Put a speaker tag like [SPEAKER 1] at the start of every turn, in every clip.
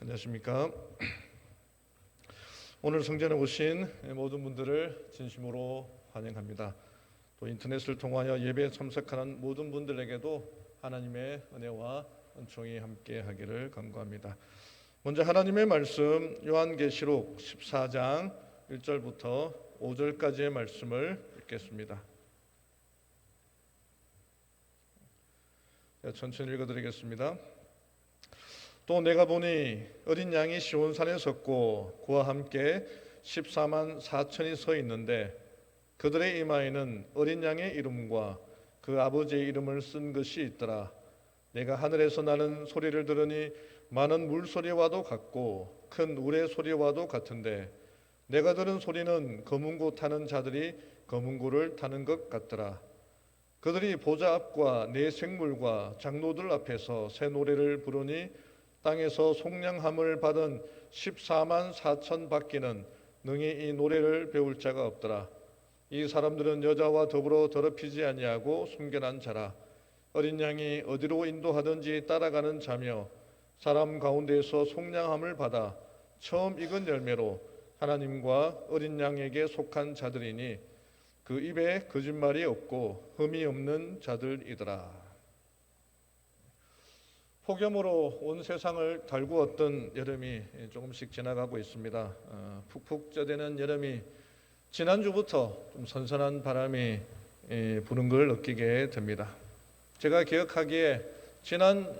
[SPEAKER 1] 안녕하십니까. 오늘 성전에 오신 모든 분들을 진심으로 환영합니다. 또 인터넷을 통하여 예배에 참석하는 모든 분들에게도 하나님의 은혜와 은총이 함께 하기를 간구합니다. 먼저 하나님의 말씀 요한계시록 14장 1절부터 5절까지의 말씀을 읽겠습니다. 천천히 읽어드리겠습니다. 또 내가 보니 어린 양이 시온산에 섰고 그와 함께 14만 4천이 서 있는데 그들의 이마에는 어린 양의 이름과 그 아버지의 이름을 쓴 것이 있더라. 내가 하늘에서 나는 소리를 들으니 많은 물소리와도 같고 큰 우레 소리와도 같은데 내가 들은 소리는 검은고 타는 자들이 검은고를 타는 것 같더라. 그들이 보좌 앞과 네 생물과 장로들 앞에서 새 노래를 부르니 땅에서 속량함을 받은 14만 4천 밖에는 능히 이 노래를 배울 자가 없더라. 이 사람들은 여자와 더불어 더럽히지 아니하고 순결한 자라. 어린 양이 어디로 인도하든지 따라가는 자며 사람 가운데에서 속량함을 받아 처음 익은 열매로 하나님과 어린 양에게 속한 자들이니 그 입에 거짓말이 없고 흠이 없는 자들이더라. 폭염으로 온 세상을 달구었던 여름이 조금씩 지나가고 있습니다. 푹푹 쪄대는 여름이 지난주부터 좀 선선한 바람이 부는 걸 느끼게 됩니다. 제가 기억하기에 지난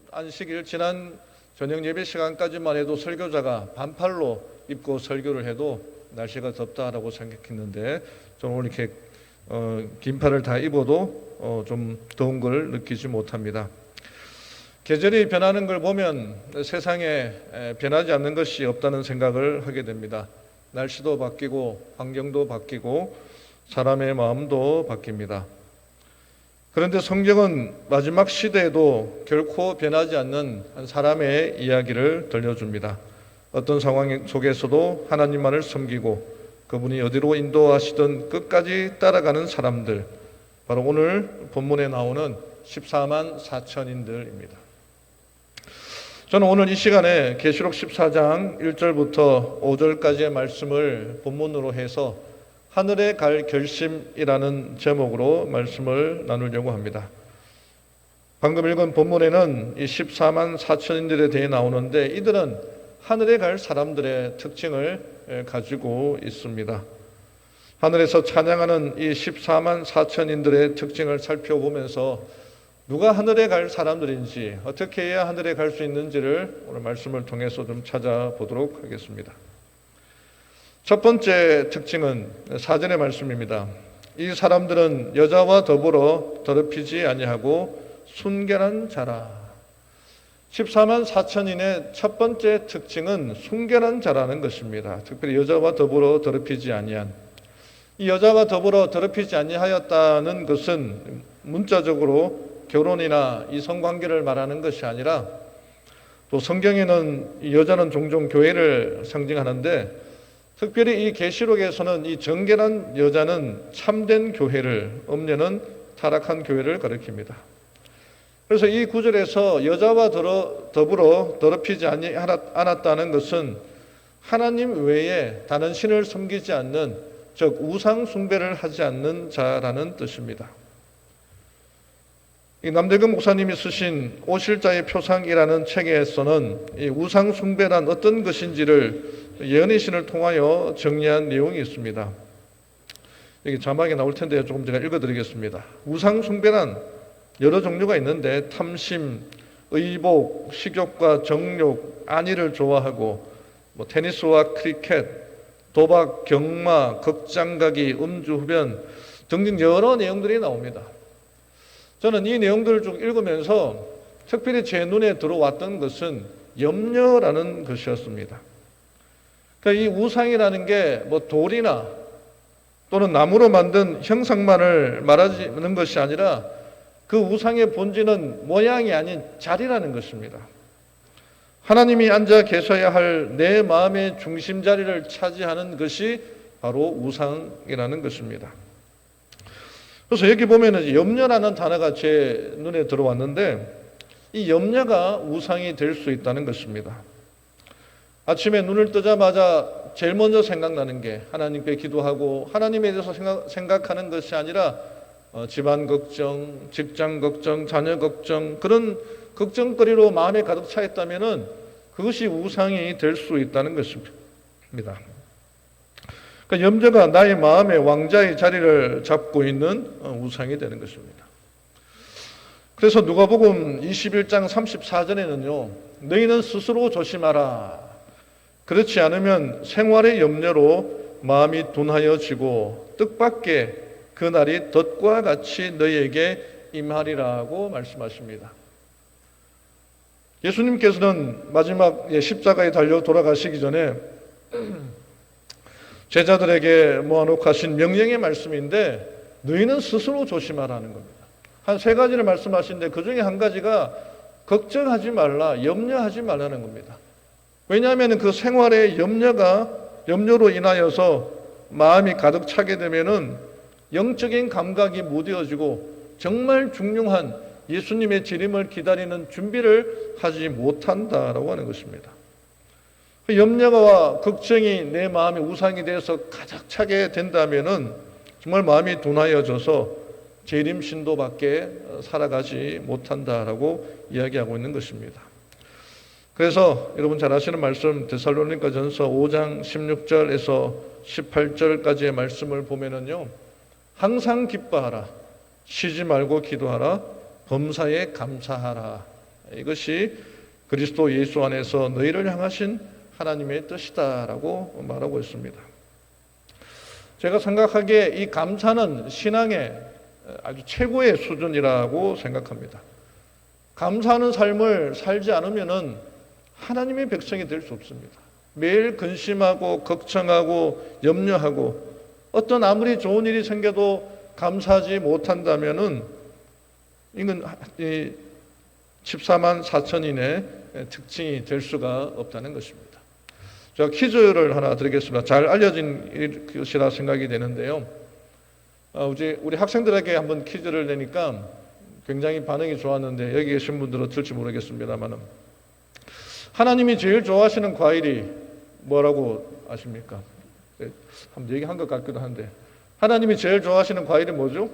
[SPEAKER 1] 안식일, 지난 저녁 예배 시간까지만 해도 설교자가 반팔로 입고 설교를 해도 날씨가 덥다라고 생각했는데 저는 오늘 이렇게 긴팔을 다 입어도 좀 더운 걸 느끼지 못합니다. 계절이 변하는 걸 보면 세상에 변하지 않는 것이 없다는 생각을 하게 됩니다. 날씨도 바뀌고 환경도 바뀌고 사람의 마음도 바뀝니다. 그런데 성경은 마지막 시대에도 결코 변하지 않는 한 사람의 이야기를 들려줍니다. 어떤 상황 속에서도 하나님만을 섬기고 그분이 어디로 인도하시든 끝까지 따라가는 사람들, 바로 오늘 본문에 나오는 14만 4천인들입니다. 저는 오늘 이 시간에 계시록 14장 1절부터 5절까지의 말씀을 본문으로 해서 하늘에 갈 결심이라는 제목으로 말씀을 나누려고 합니다. 방금 읽은 본문에는 이 14만 4천인들에 대해 나오는데 이들은 하늘에 갈 사람들의 특징을 가지고 있습니다. 하늘에서 찬양하는 이 14만 4천인들의 특징을 살펴보면서 누가 하늘에 갈 사람들인지 어떻게 해야 하늘에 갈 수 있는지를 오늘 말씀을 통해서 좀 찾아보도록 하겠습니다. 첫 번째 특징은 4절의 말씀입니다. 이 사람들은 여자와 더불어 더럽히지 아니하고 순결한 자라. 14만 4천인의 첫 번째 특징은 순결한 자라는 것입니다. 특별히 여자와 더불어 더럽히지 아니한, 이 여자와 더불어 더럽히지 아니하였다는 것은 문자적으로 결혼이나 이성관계를 말하는 것이 아니라, 또 성경에는 여자는 종종 교회를 상징하는데 특별히 이 계시록에서는 이 정결한 여자는 참된 교회를, 음녀는 타락한 교회를 가리킵니다. 그래서 이 구절에서 여자와 더불어 더럽히지 않았다는 것은 하나님 외에 다른 신을 섬기지 않는, 즉 우상 숭배를 하지 않는 자라는 뜻입니다. 이 남대근 목사님이 쓰신 오실자의 표상이라는 책에서는 이 우상 숭배란 어떤 것인지를 예언의 신을 통하여 정리한 내용이 있습니다. 여기 자막에 나올 텐데 조금 제가 읽어드리겠습니다. 우상 숭배란 여러 종류가 있는데 탐심, 의복, 식욕과 정욕, 안위를 좋아하고 테니스와 크리켓, 도박, 경마, 극장가기, 음주흡연 등등 여러 내용들이 나옵니다. 저는 이 내용들을 쭉 읽으면서 특별히 제 눈에 들어왔던 것은 염려라는 것이었습니다. 그러니까 이 우상이라는 게 돌이나 또는 나무로 만든 형상만을 말하는 것이 아니라 그 우상의 본질은 모양이 아닌 자리라는 것입니다. 하나님이 앉아 계셔야 할 내 마음의 중심 자리를 차지하는 것이 바로 우상이라는 것입니다. 그래서 여기 보면은 염려라는 단어가 제 눈에 들어왔는데 이 염려가 우상이 될 수 있다는 것입니다. 아침에 눈을 뜨자마자 제일 먼저 생각나는 게 하나님께 기도하고 하나님에 대해서 생각하는 것이 아니라 집안 걱정, 직장 걱정, 자녀 걱정, 그런 걱정거리로 마음에 가득 차 있다면은 그것이 우상이 될 수 있다는 것입니다. 그러니까 염려가 나의 마음의 왕자의 자리를 잡고 있는 우상이 되는 것입니다. 그래서 누가복음 21장 34절에는요, 너희는 스스로 조심하라. 그렇지 않으면 생활의 염려로 마음이 둔하여지고 뜻밖의 그 날이 덫과 같이 너희에게 임하리라고 말씀하십니다. 예수님께서는 마지막 십자가에 달려 돌아가시기 전에 제자들에게 모아놓고 하신 명령의 말씀인데 너희는 스스로 조심하라는 겁니다. 한 세 가지를 말씀하시는데 그 중에 한 가지가 걱정하지 말라, 염려하지 말라는 겁니다. 왜냐하면 그 생활의 염려로 인하여서 마음이 가득 차게 되면은 영적인 감각이 무뎌지고 정말 중요한 예수님의 재림을 기다리는 준비를 하지 못한다라고 하는 것입니다. 그 염려와 걱정이 내 마음의 우상이 되어서 가득 차게 된다면은 정말 마음이 둔하여져서 재림 신도밖에 살아가지 못한다라고 이야기하고 있는 것입니다. 그래서 여러분 잘 아시는 말씀 데살로니가전서 5장 16절에서 18절까지의 말씀을 보면은요, 항상 기뻐하라, 쉬지 말고 기도하라, 범사에 감사하라. 이것이 그리스도 예수 안에서 너희를 향하신 하나님의 뜻이다라고 말하고 있습니다. 제가 생각하기에 이 감사는 신앙의 아주 최고의 수준이라고 생각합니다. 감사하는 삶을 살지 않으면은 하나님의 백성이 될 수 없습니다. 매일 근심하고 걱정하고 염려하고 어떤 아무리 좋은 일이 생겨도 감사하지 못한다면은 이건 14만 4천인의 특징이 될 수가 없다는 것입니다. 제가 퀴즈를 하나 드리겠습니다. 잘 알려진 것이라 생각이 되는데요. 우리 학생들에게 한번 퀴즈를 내니까 굉장히 반응이 좋았는데 여기 계신 분들은 들을지 모르겠습니다만 하나님이 제일 좋아하시는 과일이 뭐라고 아십니까? 한번 얘기한 것 같기도 한데 하나님이 제일 좋아하시는 과일이 뭐죠?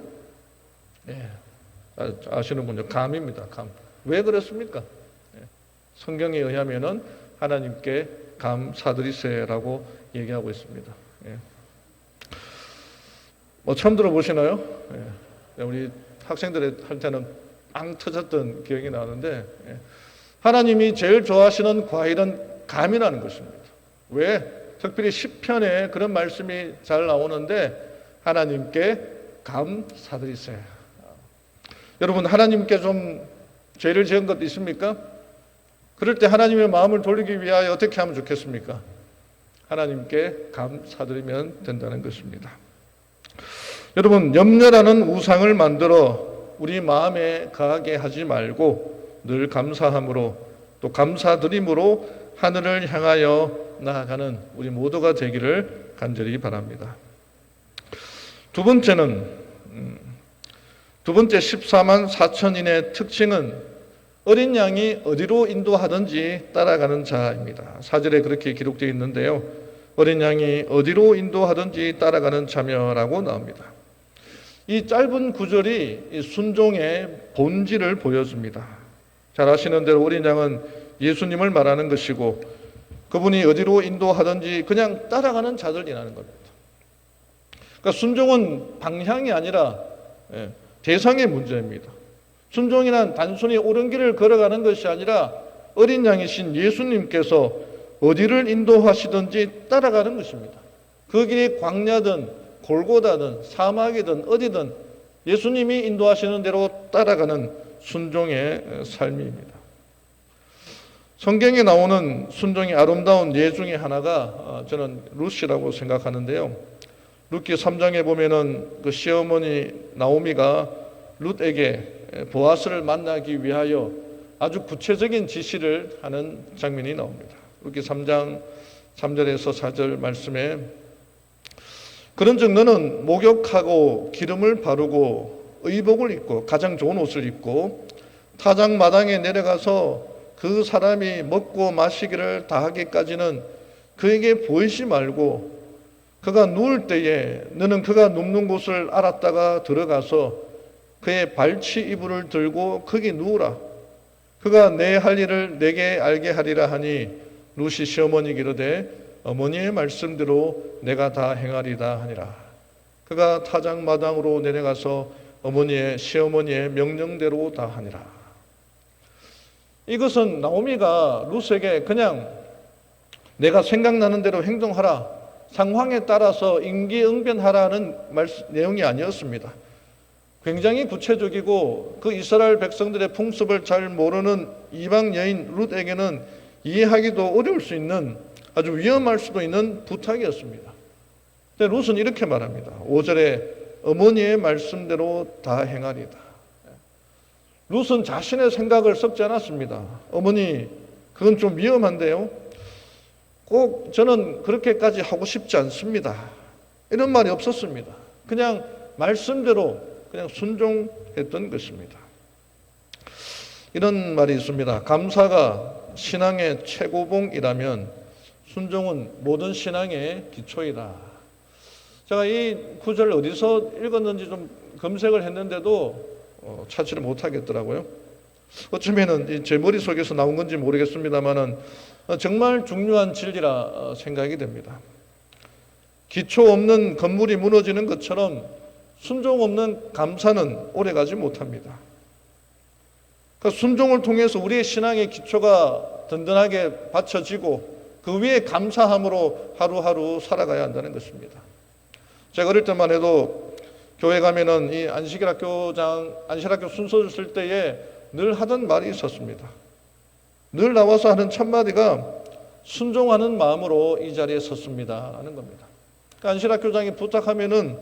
[SPEAKER 1] 아시는군요. 감입니다. 감. 왜 그렇습니까? 성경에 의하면은 하나님께 감 사드리세라고 얘기하고 있습니다. 뭐 처음 들어보시나요? 우리 학생들한테는 빵 터졌던 기억이 나는데 하나님이 제일 좋아하시는 과일은 감이라는 것입니다. 왜? 특별히 시편에 그런 말씀이 잘 나오는데 하나님께 감 사드리세요. 여러분 하나님께 좀 죄를 지은 것 있습니까? 그럴 때 하나님의 마음을 돌리기 위하여 어떻게 하면 좋겠습니까? 하나님께 감 사드리면 된다는 것입니다. 여러분 염려라는 우상을 만들어 우리 마음에 가게 하지 말고 늘 감사함으로 또 감사드림으로 하늘을 향하여 나아가는 우리 모두가 되기를 간절히 바랍니다. 두 번째 14만 4천인의 특징은 어린 양이 어디로 인도하든지 따라가는 자입니다. 4절에 그렇게 기록되어 있는데요. 어린 양이 어디로 인도하든지 따라가는 자녀라고 나옵니다. 이 짧은 구절이 순종의 본질을 보여줍니다. 잘 아시는 대로 어린 양은 예수님을 말하는 것이고 그분이 어디로 인도하든지 그냥 따라가는 자들이라는 겁니다. 그러니까 순종은 방향이 아니라 대상의 문제입니다. 순종이란 단순히 옳은 길을 걸어가는 것이 아니라 어린 양이신 예수님께서 어디를 인도하시든지 따라가는 것입니다. 그 길이 광야든 골고다든 사막이든 어디든 예수님이 인도하시는 대로 따라가는 순종의 삶입니다. 성경에 나오는 순종의 아름다운 예 중에 하나가 저는 룻이라고 생각하는데요. 룻기 3장에 보면은 그 시어머니 나오미가 룻에게 보아스를 만나기 위하여 아주 구체적인 지시를 하는 장면이 나옵니다. 룻기 3장 3절에서 4절 말씀에 그런즉 너는 목욕하고 기름을 바르고 의복을 입고 가장 좋은 옷을 입고 타작 마당에 내려가서 그 사람이 먹고 마시기를 다 하기까지는 그에게 보이지 말고 그가 누울 때에 너는 그가 눕는 곳을 알았다가 들어가서 그의 발치 이불을 들고 거기 누우라. 그가 내 할 일을 내게 알게 하리라 하니 룻이 시어머니에게 이르되 어머니의 말씀대로 내가 다 행하리다 하니라. 그가 타작마당으로 내려가서 어머니의 시어머니의 명령대로 다 하니라. 이것은 나오미가 룻에게 그냥 내가 생각나는 대로 행동하라, 상황에 따라서 임기응변하라는 내용이 아니었습니다. 굉장히 구체적이고 그 이스라엘 백성들의 풍습을 잘 모르는 이방 여인 룻에게는 이해하기도 어려울 수 있는 아주 위험할 수도 있는 부탁이었습니다. 근데 룻은 이렇게 말합니다. 5절에 어머니의 말씀대로 다 행하리다. 룻은 자신의 생각을 섞지 않았습니다. 어머니, 그건 좀 위험한데요. 꼭 저는 그렇게까지 하고 싶지 않습니다. 이런 말이 없었습니다. 그냥 말씀대로 그냥 순종했던 것입니다. 이런 말이 있습니다. 감사가 신앙의 최고봉이라면 순종은 모든 신앙의 기초이다. 제가 이 구절을 어디서 읽었는지 좀 검색을 했는데도 찾지를 못하겠더라고요. 어쩌면은 제 머릿속에서 나온 건지 모르겠습니다만은 정말 중요한 진리라 생각이 됩니다. 기초 없는 건물이 무너지는 것처럼 순종 없는 감사는 오래가지 못합니다. 그러니까 순종을 통해서 우리의 신앙의 기초가 든든하게 받쳐지고 그 위에 감사함으로 하루하루 살아가야 한다는 것입니다. 제가 어릴 때만 해도 교회 가면은 이 안식일학교 순서를 쓸 때에 늘 하던 말이 있었습니다. 늘 나와서 하는 첫마디가 순종하는 마음으로 이 자리에 섰습니다 하는 겁니다. 그러니까 안식일학교장이 부탁하면은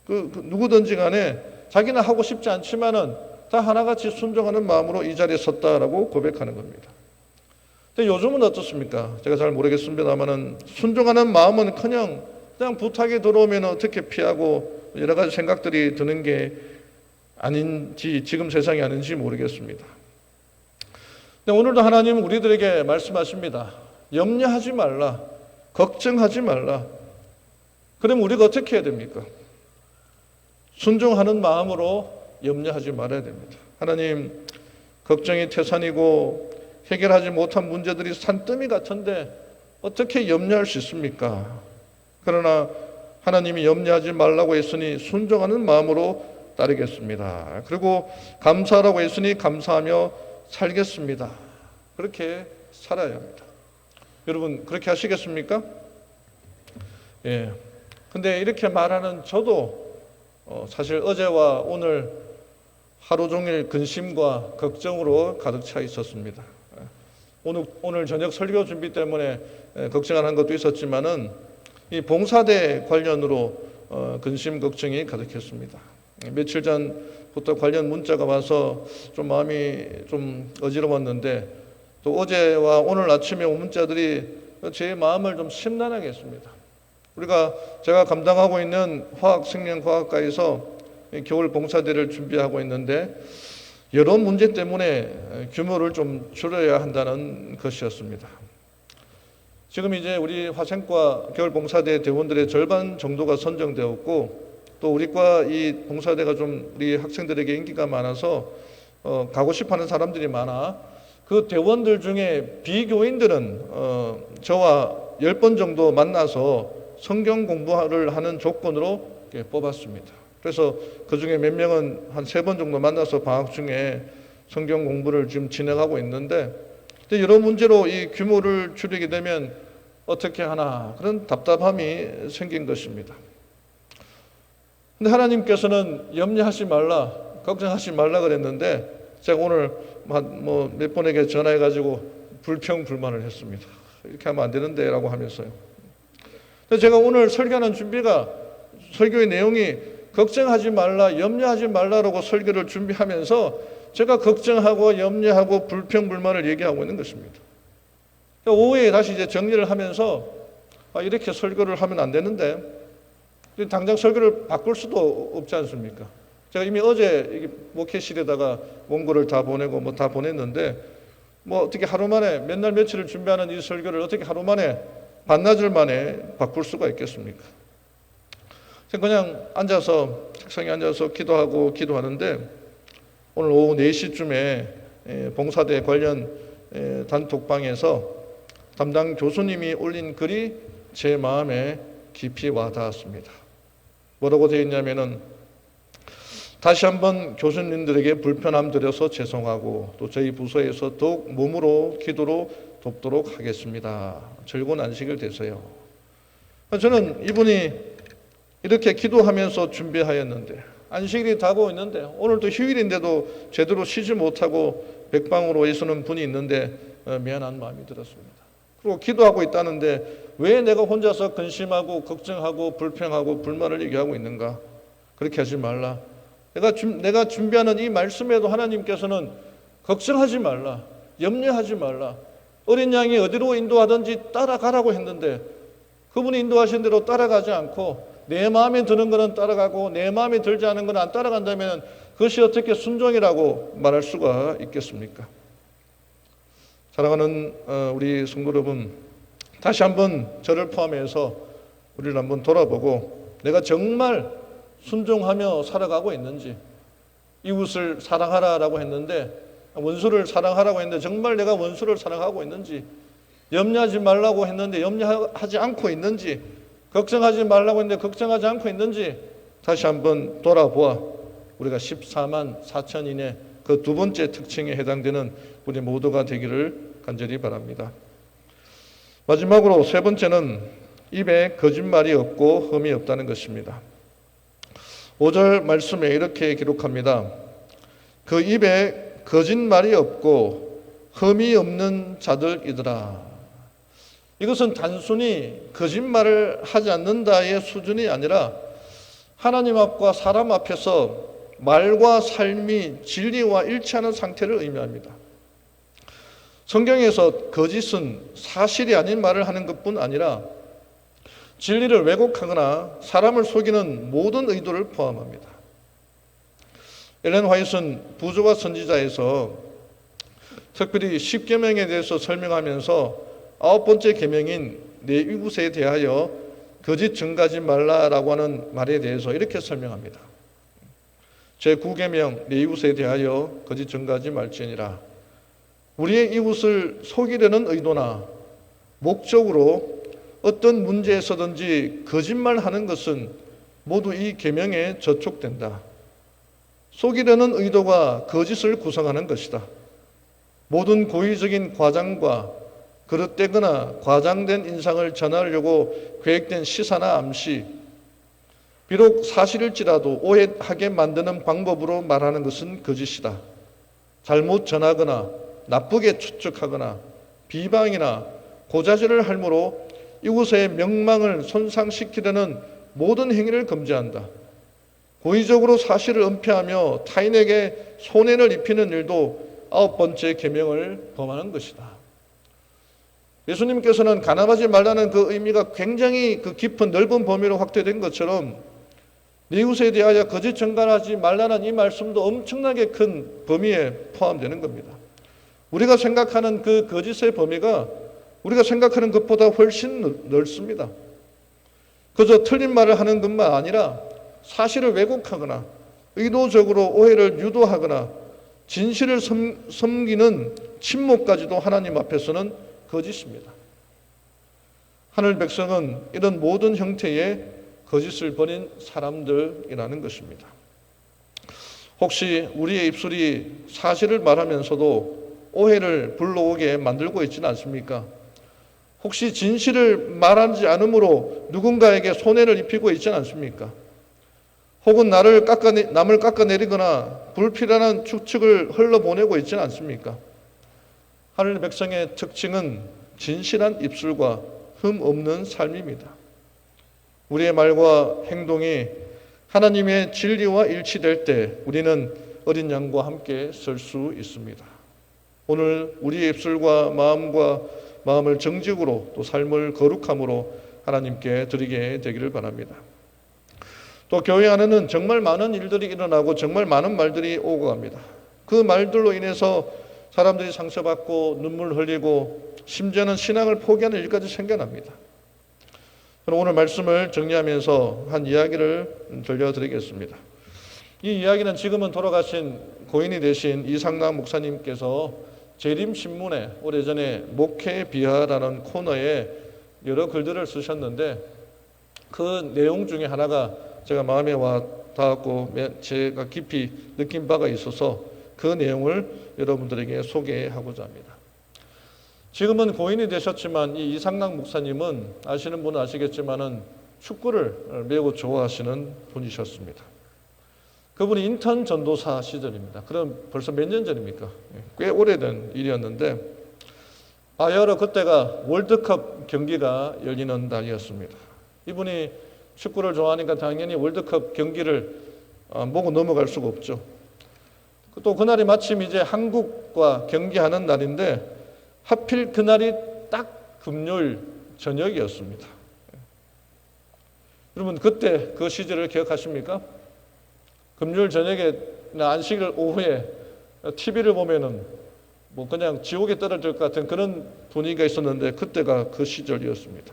[SPEAKER 1] 누구든지 간에 자기는 하고 싶지 않지만은 다 하나같이 순종하는 마음으로 이 자리에 섰다라고 고백하는 겁니다. 근데 요즘은 어떻습니까? 제가 잘 모르겠습니다만은 순종하는 마음은 그냥 부탁이 들어오면 어떻게 피하고 여러 가지 생각들이 드는 게 아닌지 지금 세상이 아닌지 모르겠습니다. 근데 오늘도 하나님은 우리들에게 말씀하십니다. 염려하지 말라. 걱정하지 말라. 그럼 우리가 어떻게 해야 됩니까? 순종하는 마음으로 염려하지 말아야 됩니다. 하나님, 걱정이 태산이고 해결하지 못한 문제들이 산더미 같은데 어떻게 염려할 수 있습니까? 그러나 하나님이 염려하지 말라고 했으니 순종하는 마음으로 따르겠습니다. 그리고 감사하라고 했으니 감사하며 살겠습니다. 그렇게 살아야 합니다. 여러분 그렇게 하시겠습니까? 예. 근데 이렇게 말하는 저도 사실 어제와 오늘 하루 종일 근심과 걱정으로 가득 차 있었습니다. 오늘 저녁 설교 준비 때문에 걱정하는 것도 있었지만은 이 봉사대 관련으로 근심 걱정이 가득했습니다. 며칠 전부터 관련 문자가 와서 좀 마음이 좀 어지러웠는데 또 어제와 오늘 아침에 온 문자들이 제 마음을 좀 심란하게 했습니다. 제가 감당하고 있는 화학생명과학과에서 겨울 봉사대를 준비하고 있는데 여러 문제 때문에 규모를 좀 줄여야 한다는 것이었습니다. 지금 이제 우리 화생과 겨울 봉사대 대원들의 절반 정도가 선정되었고 또 우리과 이 봉사대가 좀 우리 학생들에게 인기가 많아서 가고 싶어하는 사람들이 많아 그 대원들 중에 비교인들은 저와 10번 정도 만나서 성경 공부를 하는 조건으로 뽑았습니다. 그래서 그 중에 몇 명은 한 3번 정도 만나서 방학 중에 성경 공부를 지금 진행하고 있는데 여러 문제로 이 규모를 줄이게 되면 어떻게 하나 그런 답답함이 생긴 것입니다. 근데 하나님께서는 염려하지 말라, 걱정하지 말라 그랬는데 제가 오늘 몇 분에게 전화해가지고 불평불만을 했습니다. 이렇게 하면 안 되는데 라고 하면서요. 근데 제가 오늘 설교하는 준비가 설교의 내용이 걱정하지 말라, 염려하지 말라라고 설교를 준비하면서 제가 걱정하고 염려하고 불평불만을 얘기하고 있는 것입니다. 오후에 다시 이제 정리를 하면서 이렇게 설교를 하면 안 되는데 당장 설교를 바꿀 수도 없지 않습니까? 제가 이미 어제 목회실에다가 원고를 다 보내고 다 보냈는데 뭐 어떻게 하루 만에 맨날 며칠을 준비하는 이 설교를 어떻게 하루 만에 반나절 만에 바꿀 수가 있겠습니까? 그냥 앉아서 책상에 앉아서 기도하는데 오늘 오후 4시쯤에 봉사대 관련 단톡방에서 담당 교수님이 올린 글이 제 마음에 깊이 와닿았습니다. 뭐라고 되어 있냐면은 다시 한번 교수님들에게 불편함 드려서 죄송하고 또 저희 부서에서 더욱 몸으로 기도로 돕도록 하겠습니다. 즐거운 안식일 되세요. 저는 이분이 이렇게 기도하면서 준비하였는데 안식일이 다가오고 있는데 오늘도 휴일인데도 제대로 쉬지 못하고 백방으로 애쓰는 분이 있는데 미안한 마음이 들었습니다. 그리고 기도하고 있다는데 왜 내가 혼자서 근심하고 걱정하고 불평하고 불만을 얘기하고 있는가? 그렇게 하지 말라. 내가 준비하는 이 말씀에도 하나님께서는 걱정하지 말라, 염려하지 말라, 어린 양이 어디로 인도하든지 따라가라고 했는데 그분이 인도하신 대로 따라가지 않고 내 마음에 드는 것은 따라가고 내 마음에 들지 않은 것은 안 따라간다면 그것이 어떻게 순종이라고 말할 수가 있겠습니까? 사랑하는 우리 성도 여러분, 다시 한번 저를 포함해서 우리를 한번 돌아보고 내가 정말 순종하며 살아가고 있는지, 이웃을 사랑하라라고 했는데 원수를 사랑하라고 했는데 정말 내가 원수를 사랑하고 있는지, 염려하지 말라고 했는데 염려하지 않고 있는지, 걱정하지 말라고 했는데 걱정하지 않고 있는지 다시 한번 돌아보아 우리가 14만 4천인의 그 두 번째 특징에 해당되는 우리 모두가 되기를 간절히 바랍니다. 마지막으로 세 번째는 입에 거짓말이 없고 흠이 없다는 것입니다. 5절 말씀에 이렇게 기록합니다. 그 입에 거짓말이 없고 흠이 없는 자들이더라. 이것은 단순히 거짓말을 하지 않는다의 수준이 아니라 하나님 앞과 사람 앞에서 말과 삶이 진리와 일치하는 상태를 의미합니다. 성경에서 거짓은 사실이 아닌 말을 하는 것뿐 아니라 진리를 왜곡하거나 사람을 속이는 모든 의도를 포함합니다. 엘렌 화이트는 부조와 선지자에서 특별히 10계명에 대해서 설명하면서 9번째 계명인 내 이웃에 대하여 거짓 증가하지 말라라고 하는 말에 대해서 이렇게 설명합니다. 제9계명 내 이웃에 대하여 거짓 증가하지 말지니라. 우리의 이웃을 속이려는 의도나 목적으로 어떤 문제에서든지 거짓말하는 것은 모두 이 계명에 저촉된다. 속이려는 의도가 거짓을 구성하는 것이다. 모든 고의적인 과장과 그릇되거나 과장된 인상을 전하려고 계획된 시사나 암시, 비록 사실일지라도 오해하게 만드는 방법으로 말하는 것은 거짓이다. 잘못 전하거나 나쁘게 추측하거나 비방이나 고자질을 할므로 이웃의 명망을 손상시키려는 모든 행위를 금지한다. 고의적으로 사실을 은폐하며 타인에게 손해를 입히는 일도 9번째 계명을 범하는 것이다. 예수님께서는 가늠하지 말라는 그 의미가 굉장히 그 깊은 넓은 범위로 확대된 것처럼 네 이웃에 대하여 거짓 증가하지 말라는 이 말씀도 엄청나게 큰 범위에 포함되는 겁니다. 우리가 생각하는 그 거짓의 범위가 우리가 생각하는 것보다 훨씬 넓습니다. 그저 틀린 말을 하는 것만 아니라 사실을 왜곡하거나 의도적으로 오해를 유도하거나 진실을 섬기는 침묵까지도 하나님 앞에서는 거짓입니다. 하늘 백성은 이런 모든 형태의 거짓을 벌인 사람들이라는 것입니다. 혹시 우리의 입술이 사실을 말하면서도 오해를 불러오게 만들고 있지는 않습니까? 혹시 진실을 말하지 않으므로 누군가에게 손해를 입히고 있지는 않습니까? 혹은 남을 깎아내리거나 불필요한 추측을 흘러보내고 있지는 않습니까? 하늘 백성의 특징은 진실한 입술과 흠 없는 삶입니다. 우리의 말과 행동이 하나님의 진리와 일치될 때 우리는 어린 양과 함께 설 수 있습니다. 오늘 우리의 입술과 마음을 정직으로 또 삶을 거룩함으로 하나님께 드리게 되기를 바랍니다. 또 교회 안에는 정말 많은 일들이 일어나고 정말 많은 말들이 오고 갑니다. 그 말들로 인해서 사람들이 상처받고 눈물 흘리고 심지어는 신앙을 포기하는 일까지 생겨납니다. 저는 오늘 말씀을 정리하면서 한 이야기를 들려드리겠습니다. 이 이야기는 지금은 돌아가신 고인이 되신 이상락 목사님께서 재림신문에 오래전에 목회 비하라는 코너에 여러 글들을 쓰셨는데 그 내용 중에 하나가 제가 마음에 와 닿았고 제가 깊이 느낀 바가 있어서 그 내용을 여러분들에게 소개하고자 합니다. 지금은 고인이 되셨지만 이 이상락 목사님은 아시는 분은 아시겠지만은 축구를 매우 좋아하시는 분이셨습니다. 그분이 인턴 전도사 시절입니다. 그럼 벌써 몇 년 전입니까? 꽤 오래된 일이었는데 바이에르 그때가 월드컵 경기가 열리는 날이었습니다. 이분이 축구를 좋아하니까 당연히 월드컵 경기를 보고 넘어갈 수가 없죠. 또 그날이 마침 이제 한국과 경기하는 날인데 하필 그날이 딱 금요일 저녁이었습니다. 여러분 그때 그 시절을 기억하십니까? 금요일 저녁에 안식일 오후에 TV를 보면은 뭐 그냥 지옥에 떨어질 것 같은 그런 분위기가 있었는데 그때가 그 시절이었습니다.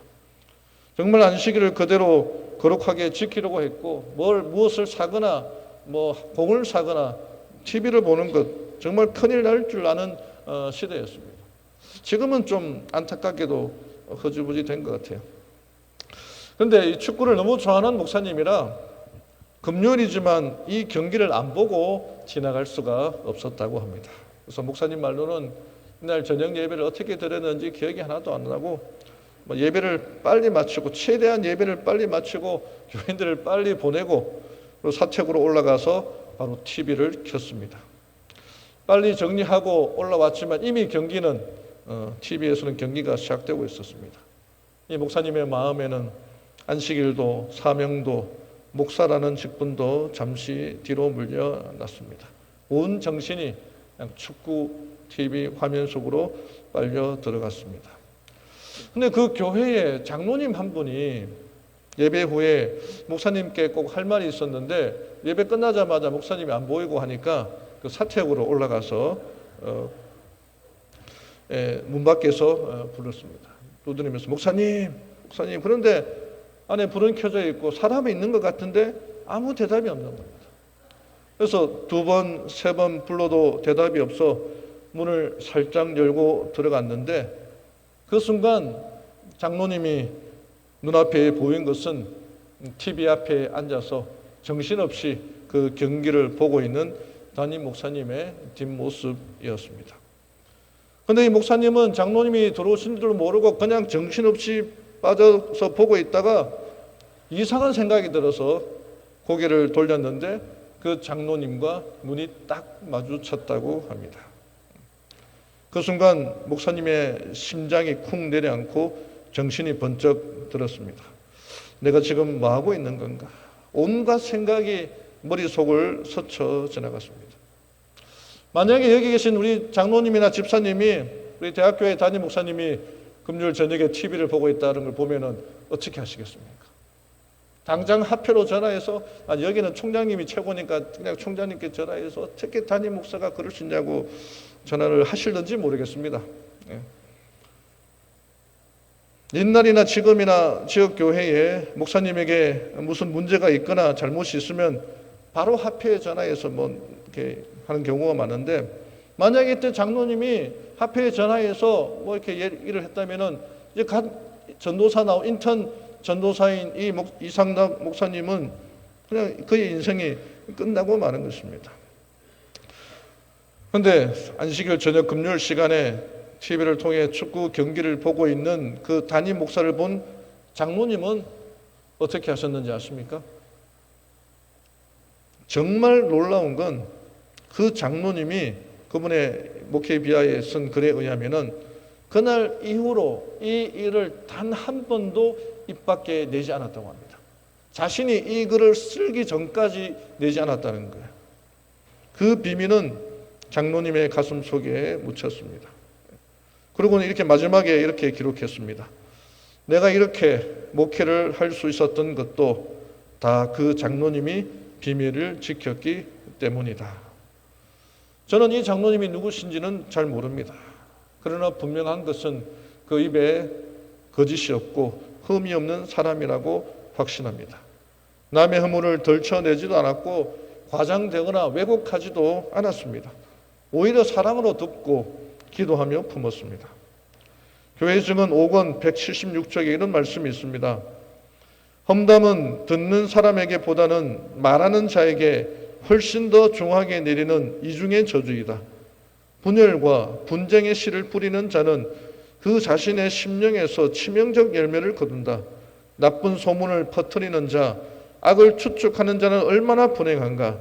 [SPEAKER 1] 정말 안식일을 그대로 거룩하게 지키려고 했고 무엇을 사거나 뭐 공을 사거나 TV를 보는 것 정말 큰일 날 줄 아는 시대였습니다. 지금은 좀 안타깝게도 허지부지 된 것 같아요. 그런데 이 축구를 너무 좋아하는 목사님이라 금요일이지만 이 경기를 안 보고 지나갈 수가 없었다고 합니다. 그래서 목사님 말로는 이날 저녁 예배를 어떻게 드렸는지 기억이 하나도 안 나고 예배를 빨리 마치고 최대한 예배를 빨리 마치고 교인들을 빨리 보내고 그리고 사택으로 올라가서 바로 TV를 켰습니다. 빨리 정리하고 올라왔지만 이미 경기는 TV에서는 경기가 시작되고 있었습니다. 이 목사님의 마음에는 안식일도 사명도 목사라는 직분도 잠시 뒤로 물려났습니다. 온 정신이 그냥 축구 TV 화면 속으로 빨려 들어갔습니다. 근데 그 교회에 장로님 한 분이 예배 후에 목사님께 꼭 할 말이 있었는데 예배 끝나자마자 목사님이 안 보이고 하니까 그 사택으로 올라가서 문 밖에서 불렀습니다. 두드리면서 목사님 그런데 안에 불은 켜져 있고 사람이 있는 것 같은데 아무 대답이 없는 겁니다. 그래서 2번, 3번 불러도 대답이 없어 문을 살짝 열고 들어갔는데 그 순간 장로님이 눈앞에 보인 것은 TV 앞에 앉아서 정신없이 그 경기를 보고 있는 담임 목사님의 뒷모습이었습니다. 그런데 이 목사님은 장로님이 들어오신 줄 모르고 그냥 정신없이 빠져서 보고 있다가 이상한 생각이 들어서 고개를 돌렸는데 그 장로님과 눈이 딱 마주쳤다고 합니다. 그 순간 목사님의 심장이 쿵 내려앉고 정신이 번쩍 들었습니다. 내가 지금 뭐 하고 있는 건가? 온갖 생각이 머릿속을 스쳐 지나갔습니다. 만약에 여기 계신 우리 장로님이나 집사님이 우리 대학교의 담임 목사님이 금요일 저녁에 TV를 보고 있다는 걸 보면은 어떻게 하시겠습니까? 당장 화표로 전화해서 여기는 총장님이 최고니까 그냥 총장님께 전화해서 어떻게 담임 목사가 그럴 수 있냐고 전화를 하실는지 모르겠습니다. 옛날이나 지금이나 지역교회에 목사님에게 무슨 문제가 있거나 잘못이 있으면 바로 화폐에 전화해서 이렇게 하는 경우가 많은데 만약에 이때 장로님이 화폐에 전화해서 이렇게 일을 했다면은 이제 전도사 인턴 전도사인 이상락 목사님은 그냥 그의 인생이 끝나고 마는 것입니다. 그런데 안식일 저녁 금요일 시간에 TV를 통해 축구 경기를 보고 있는 그 담임 목사를 본 장로님은 어떻게 하셨는지 아십니까? 정말 놀라운 건 그 장로님이 그분의 목회 비하에 쓴 글에 의하면은 그날 이후로 이 일을 단 한 번도 입 밖에 내지 않았다고 합니다. 자신이 이 글을 쓰기 전까지 내지 않았다는 거예요. 그 비밀은 장로님의 가슴 속에 묻혔습니다. 그리고는 이렇게 마지막에 이렇게 기록했습니다. 내가 이렇게 목회를 할 수 있었던 것도 다 그 장로님이 비밀을 지켰기 때문이다. 저는 이 장로님이 누구신지는 잘 모릅니다. 그러나 분명한 것은 그 입에 거짓이 없고 흠이 없는 사람이라고 확신합니다. 남의 허물을 덜쳐내지도 않았고 과장되거나 왜곡하지도 않았습니다. 오히려 사랑으로 듣고 기도하며 품었습니다. 교회 증언 5권 176쪽에 이런 말씀이 있습니다. 험담은 듣는 사람에게 보다는 말하는 자에게 훨씬 더 중하게 내리는 이중의 저주이다. 분열과 분쟁의 씨를 뿌리는 자는 그 자신의 심령에서 치명적 열매를 거둔다. 나쁜 소문을 퍼뜨리는 자, 악을 추측하는 자는 얼마나 불행한가.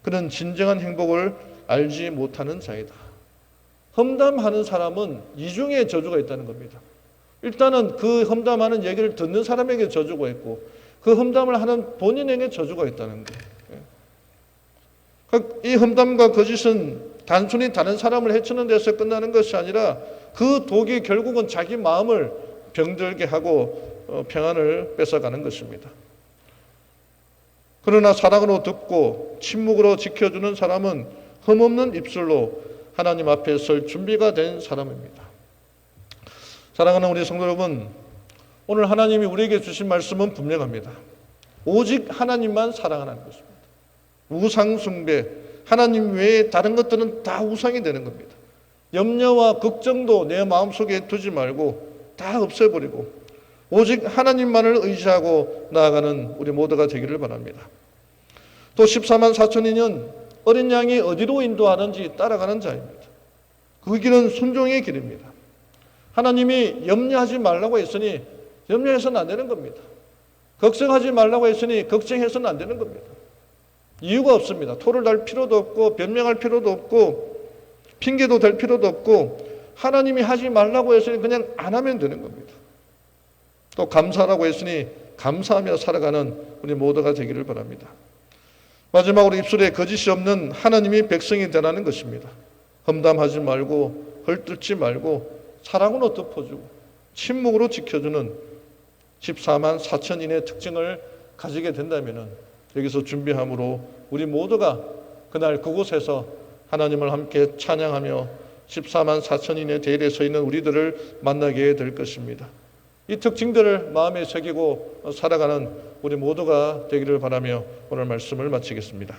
[SPEAKER 1] 그는 진정한 행복을 알지 못하는 자이다. 험담하는 사람은 이중의 저주가 있다는 겁니다. 일단은 그 험담하는 얘기를 듣는 사람에게 저주가 있고 그 험담을 하는 본인에게 저주가 있다는 거예요. 이 험담과 거짓은 단순히 다른 사람을 해치는 데서 끝나는 것이 아니라 그 독이 결국은 자기 마음을 병들게 하고 평안을 뺏어가는 것입니다. 그러나 사랑으로 듣고 침묵으로 지켜주는 사람은 흠없는 입술로 하나님 앞에 설 준비가 된 사람입니다. 사랑하는 우리 성도 여러분, 오늘 하나님이 우리에게 주신 말씀은 분명합니다. 오직 하나님만 사랑하는 것입니다. 우상 숭배, 하나님 외에 다른 것들은 다 우상이 되는 겁니다. 염려와 걱정도 내 마음속에 두지 말고 다 없애버리고 오직 하나님만을 의지하고 나아가는 우리 모두가 되기를 바랍니다. 또 14만 4천이년 어린 양이 어디로 인도하는지 따라가는 자입니다. 그 길은 순종의 길입니다. 하나님이 염려하지 말라고 했으니 염려해서는 안 되는 겁니다. 걱정하지 말라고 했으니 걱정해서는 안 되는 겁니다. 이유가 없습니다. 토를 달 필요도 없고 변명할 필요도 없고 핑계도 댈 필요도 없고 하나님이 하지 말라고 했으니 그냥 안 하면 되는 겁니다. 또 감사하라고 했으니 감사하며 살아가는 우리 모두가 되기를 바랍니다. 마지막으로 입술에 거짓이 없는 하나님이 백성이 되라는 것입니다. 험담하지 말고 헐뜯지 말고 사랑으로 덮어주고 침묵으로 지켜주는 14만 4천인의 특징을 가지게 된다면 여기서 준비함으로 우리 모두가 그날 그곳에서 하나님을 함께 찬양하며 14만 4천인의 대열에 서 있는 우리들을 만나게 될 것입니다. 이 특징들을 마음에 새기고 살아가는 우리 모두가 되기를 바라며 오늘 말씀을 마치겠습니다.